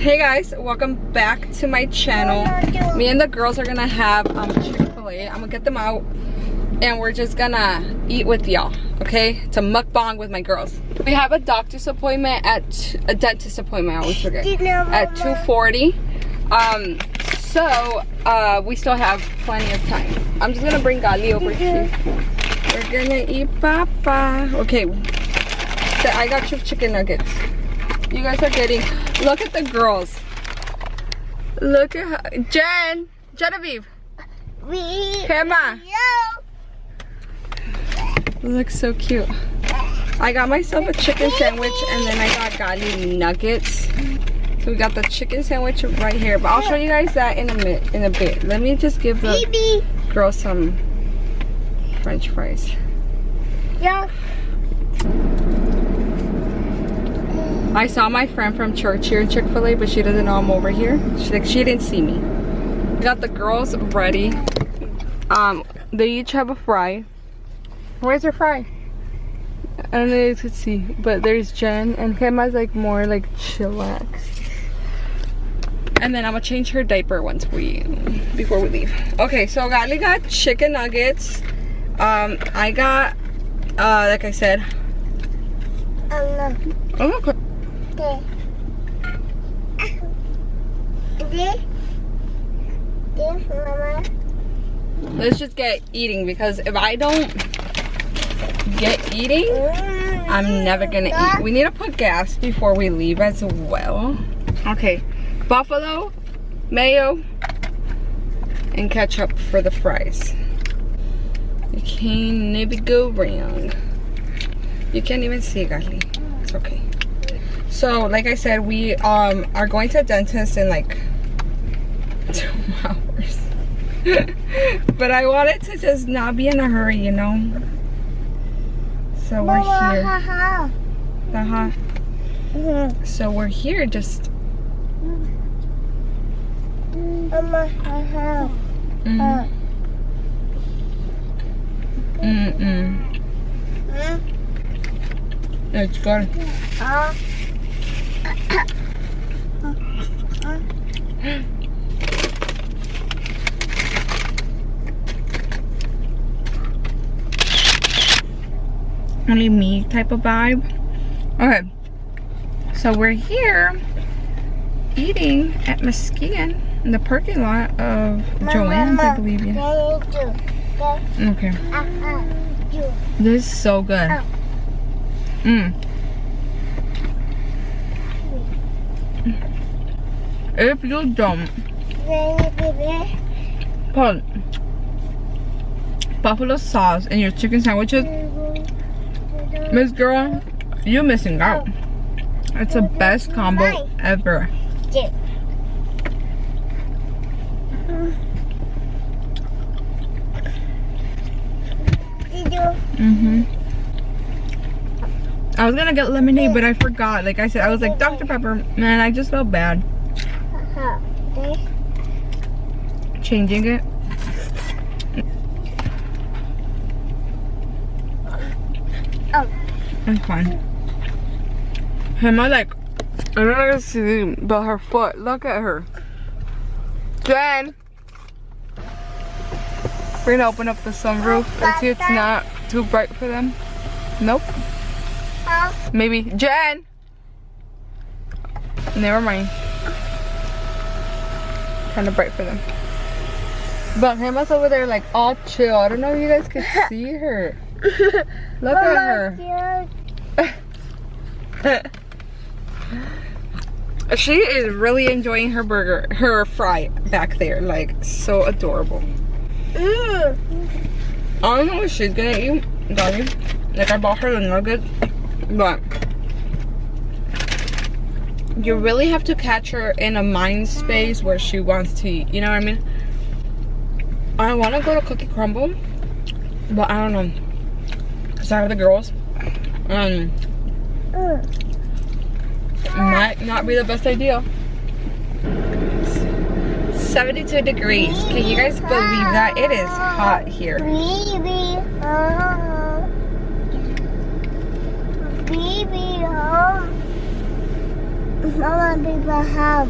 Hey guys, welcome back to my channel. Me and the girls are gonna have Chick-fil-A. I'm gonna get them out and we're just gonna eat with y'all, okay? It's a mukbang with my girls. We have a doctor's appointment at a dentist appointment, I always forget, at 2:40. So we still have plenty of time. I'm just gonna bring Gali over here. We're gonna eat papa. Okay, so I got your chicken nuggets. You guys are getting, look at the girls. Look at her. Genevieve. Emma. Looks so cute. I got myself a chicken sandwich and then I got Gali nuggets. So we got the chicken sandwich right here, but I'll show you guys that in a bit. Let me just give the girls some French fries. Yeah. I saw my friend from church here in Chick-fil-A, but she doesn't know I'm over here. She didn't see me. Got the girls ready. They each have a fry. Where's your fry? I don't know if you could see, but there's Jen and Gemma's like more like chillax. And then I'm gonna change her diaper before we leave. Okay, so Gali got chicken nuggets. I got like I said. Oh, okay. Let's just get eating, because if I don't get eating, I'm never gonna eat. We need to put gas before we leave as well. Okay, buffalo, mayo, and ketchup for the fries. You can't never go wrong. You can't even see, Gali. It's okay. So, like I said, we are going to a dentist in like 2 hours. But I wanted to just not be in a hurry, you know? So we're here. So we're here just... It's good. Only me type of vibe. Okay, so we're here eating at Muskegon in the parking lot of Joanne's, I believe. Yeah. Okay. This is so good. If you don't put buffalo sauce in your chicken sandwiches, Miss Girl, you're missing out. It's the best combo ever. I was gonna get lemonade, but I forgot. Like I said, I was like Dr. Pepper, man. I just felt bad. Changing it. It's fine. Emma, like, I don't know if see, but her foot. Look at her. Jen. We're gonna open up the sunroof and see it's not too bright for them. Nope. Maybe. Jen! Never mind. Kind of bright for them. But Emma's over there like all chill. I don't know if you guys can see her. Look at her. She is really enjoying her burger, her fry back there. Like, so adorable. I don't know what she's gonna eat, Gali. Like, I bought her the nuggets, but you really have to catch her in a mind space where she wants to eat. You know what I mean? I want to go to Cookie Crumble, but I don't know. Because I have the girls. Might not be the best idea. 72 degrees. Can you guys believe that? It is hot here. Mama, people have.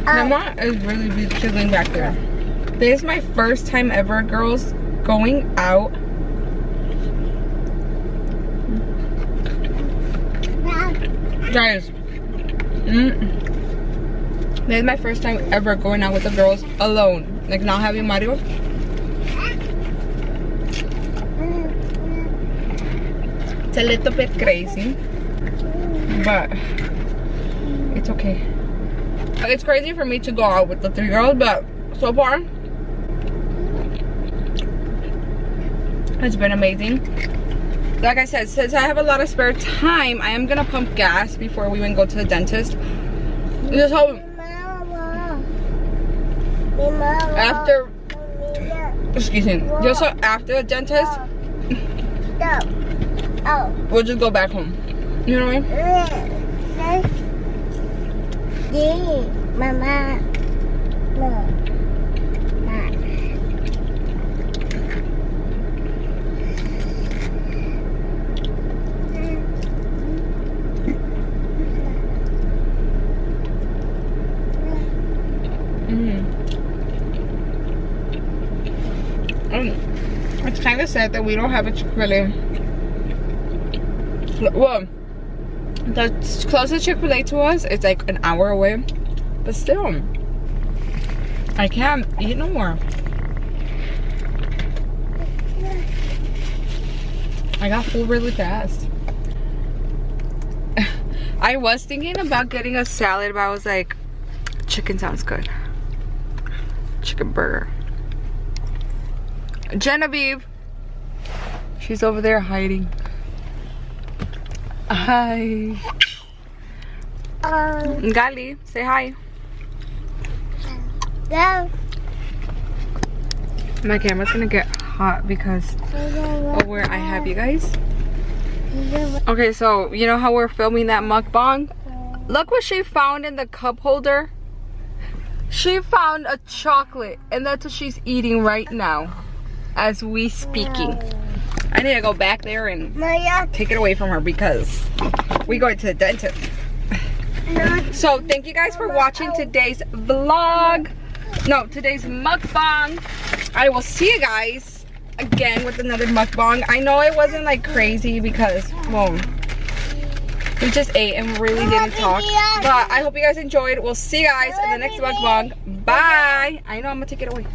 Mama is really chilling back there. This is my first time ever, girls, going out. Guys, this is my first time ever going out with the girls alone. Like, not having Mario. It's a little bit crazy, but it's okay. It's crazy for me to go out with the 3 girls, but so far it's been amazing. Like I said, since I have a lot of spare time, I am gonna pump gas before we even go to the dentist. Just hope after, excuse me, just so after the dentist, we'll just go back home. You know what I mean? Mama. No. It's kind of sad that we don't have a Chick-fil-A. Well, the closest Chick-fil-A to us is like an hour away, but still, I can't eat no more. I got full really fast. I was thinking about getting a salad, but I was like, chicken sounds good. Chicken burger. Genevieve, she's over there hiding. Hi. Gali, say hi. Go. My camera's gonna get hot because of where I have you guys. Okay, so you know how we're filming that mukbang? Look what she found in the cup holder. She found a chocolate, and that's what she's eating right now as we speaking. I need to go back there and take it away from her because we going to the dentist. So thank you guys for watching today's vlog. No, today's mukbang. I will see you guys again with another mukbang. I know it wasn't like crazy because, well, we just ate and really didn't talk. But I hope you guys enjoyed. We'll see you guys in the next mukbang. Bye. I know I'm gonna take it away.